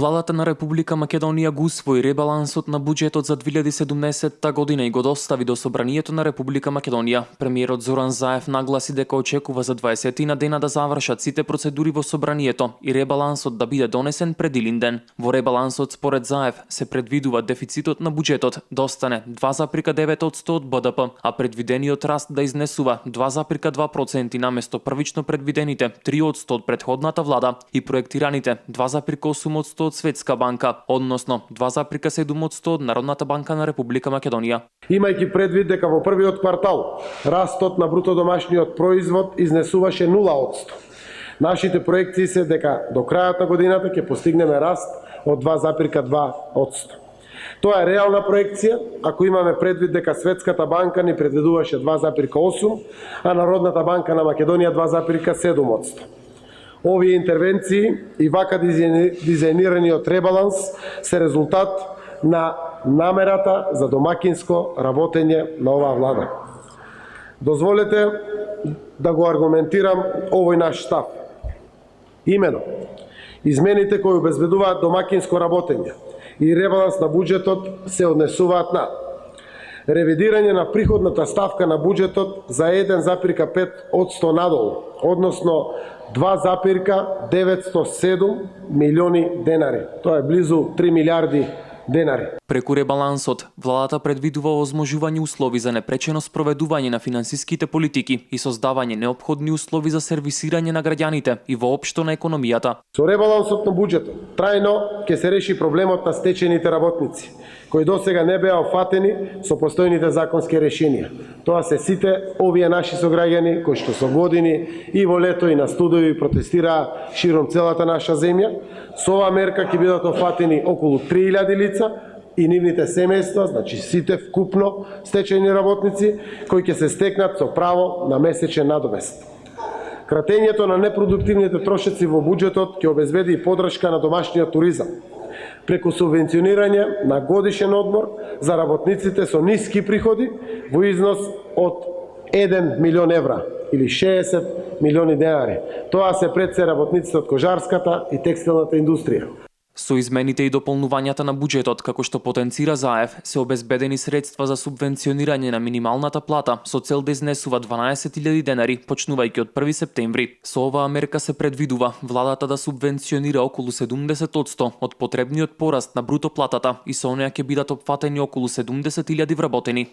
Владата на Република Македонија го усвои ребалансот на буџетот за 2017 година и го достави до Собранието на Република Македонија. Премиерот Зоран Заев нагласи дека очекува за 20 дена да завршат сите процедури во Собранието и ребалансот да биде донесен пред Илинден. Во ребалансот според Заев се предвидува дефицитот на буџетот да остане 2,9% од БДП, а предвидениот раст да изнесува 2,2% наместо првично предвидените 3% од претходната влада и проектираните 2,8% од Светска банка, односно 2,7% од Народната банка на Република Македонија. Имајќи предвид дека во првиот квартал растот на бруто домашниот производ изнесуваше 0%. Нашите проекции се дека до крајот на годината ќе постигнеме раст од 2,2%. Тоа е реална проекција, ако имаме предвид дека Светската банка ни предвидуваше 2,8%, а Народната банка на Македонија 2,7%. Овие интервенции и вака дизајнираниот ребаланс се резултат на намерата за домакинско работење на оваа влада. Дозволете да го аргументирам овој наш став. Имено, измените кои обезбедуваат домакинско работење и ребаланс на буџетот се однесуваат на ревидирање на приходната ставка на буџетот за 1,5% надолу, односно 2,907 милиони денари. Тоа е близу 3 милиарди денари. Преку ребалансот, владата предвидува овозможување услови за непречено спроведување на финансиските политики и создавање неопходни услови за сервисирање на граѓаните и воопшто на економијата. Со ребалансот на буџетот трајно ќе се реши проблемот на стечените работници, кои досега не беа офатени со постојните законски решенија. Тоа се сите овие наши сограѓани кои што со години и во лето и на студови протестираа широм целата наша земја. Со оваа мерка ќе бидат офатени околу 3000 лица и нивните семејства, значи сите вкупно стечајни работници, кои ќе се стекнат со право на месечен надомест. Кратењето на непродуктивните трошоци во буџетот ќе обезбеди и поддршка на домашниот туризам, преку субвенционирање на годишен одмор за работниците со ниски приходи во износ од 1 милион евра или 60 милиони денари. Тоа се пред се работниците од кожарската и текстилната индустрија. Со измените и дополнувањата на буџетот, како што потенцира Заев, се обезбедени средства за субвенционирање на минималната плата со цел да изнесува 12.000 денари, почнувајќи од 1 септември. Со оваа мерка се предвидува владата да субвенционира околу 70% од потребниот пораст на бруто платата и со неа ќе бидат опфатени околу 70.000 вработени.